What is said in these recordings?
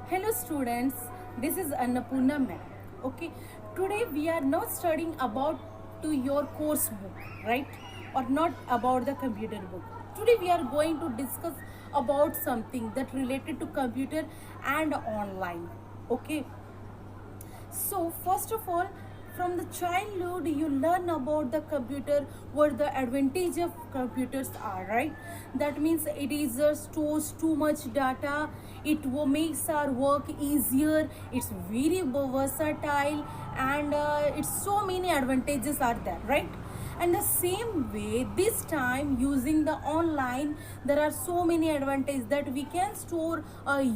Hello students, this is Annapurna ma'am. Okay, today we are not studying about to your course book, right? Or not about the computer book. Today we are going to discuss about something that related to computer and online. Okay, so first of all, from the childhood you learn about the computer, what the advantage of computers are, right? That means it is stores too much data, it makes our work easier, it's very versatile, and it's so many advantages are there, right? And the same way this time using the online, there are so many advantages that we can store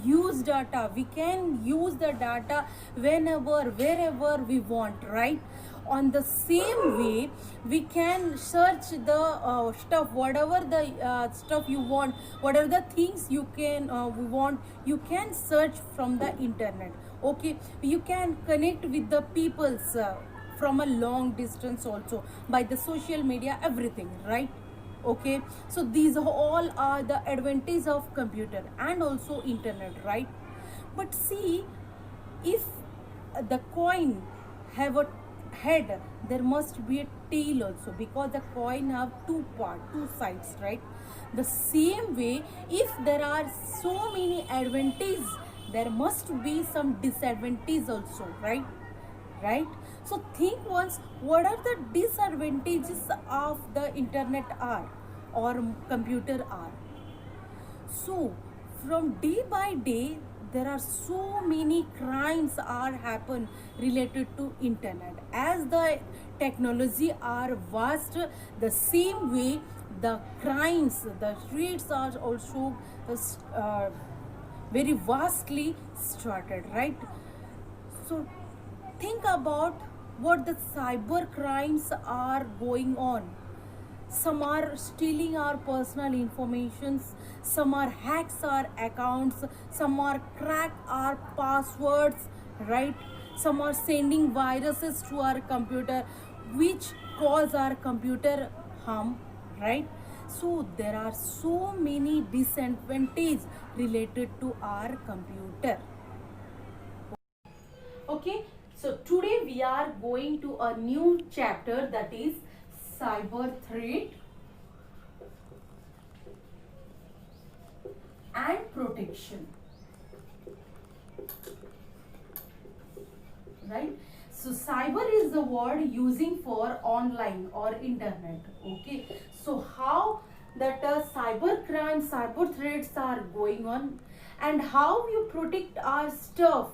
use data, we can use the data whenever wherever we want, right? On the same way we can search the stuff, whatever the stuff you want, whatever the things you can want, you can search from the internet. Okay, you can connect with the people's from a long distance also by the social media, everything, right? Okay, so these all are the advantages of computer and also internet, right? But see, if the coin have a head, there must be a tail also, because the coin have two part, two sides, right? The same way, if there are so many advantages, there must be some disadvantages also, right? Right? So think once, what are the disadvantages of the internet are or computer are? So from day by day there are so many crimes are happen related to internet. As the technology are vast, the same way the crimes, the streets are also very vastly started, right? So think about what the cyber crimes are going on. Some are stealing our personal informations, some are hacks our accounts, some are crack our passwords, right? Some are sending viruses to our computer which cause our computer harm, right? So there are so many disadvantages related to our computer. Okay, so today we are going to a new chapter, that is cyber threat and protection, right? So cyber is the word using for online or internet. Okay, so how that cyber crime, cyber threats are going on, and how you protect our stuff,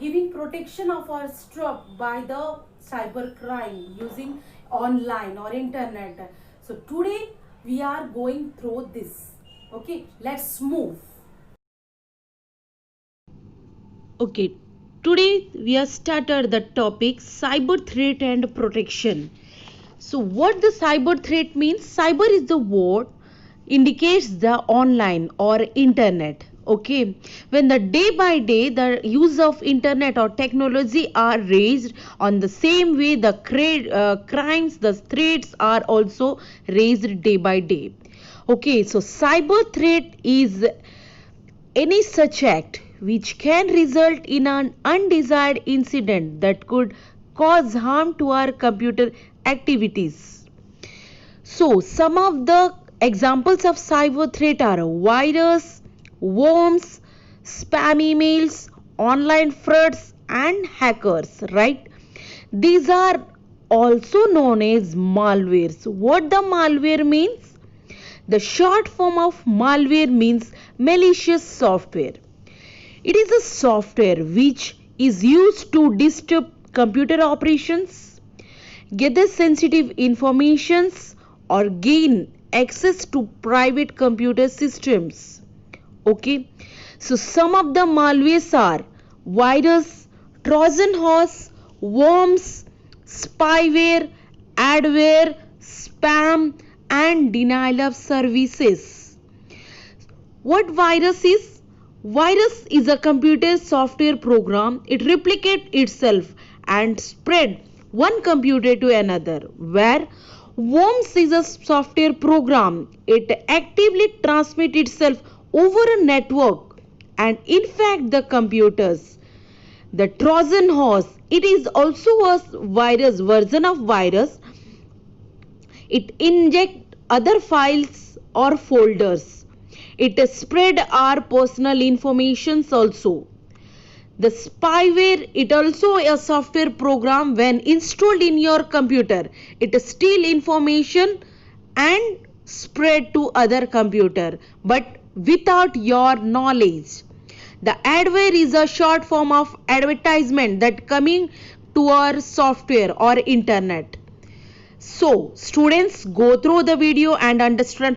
giving protection of our stuff by the cyber crime using online or internet. So today we are going through this. Okay, let's move. Okay, today we have started the topic cyber threat and protection. So, what the cyber threat means? Cyber is the word indicates the online or internet. Okay, when the day by day the use of internet or technology are raised, on the same way the crimes, the threats are also raised day by day. Okay, so cyber threat is any such act which can result in an undesired incident that could cause harm to our computer activities. So, some of the examples of cyber threat are virus, worms, spam emails, online frauds, and hackers, right? These are also known as malwares. What the malware means? The short form of malware means malicious software. It is a software which is used to disturb computer operations, gather sensitive informations, or gain access to private computer systems. Okay, so some of the malwares are virus, Trojan horse, worms, spyware, adware, spam, and denial of services. What virus is? Virus is a computer software program. It replicates itself and spread one computer to another. Where worms is a software program. It actively transmits itself over a network and infect the computers. The Trojan horse, it is also a version of virus. It inject other files or folders. It spread our personal informations also. The spyware, it also a software program when installed in your computer. It steal information and spread to other computer, but without your knowledge. The adware is a short form of advertisement that coming to our software or internet. So students, go through the video and understand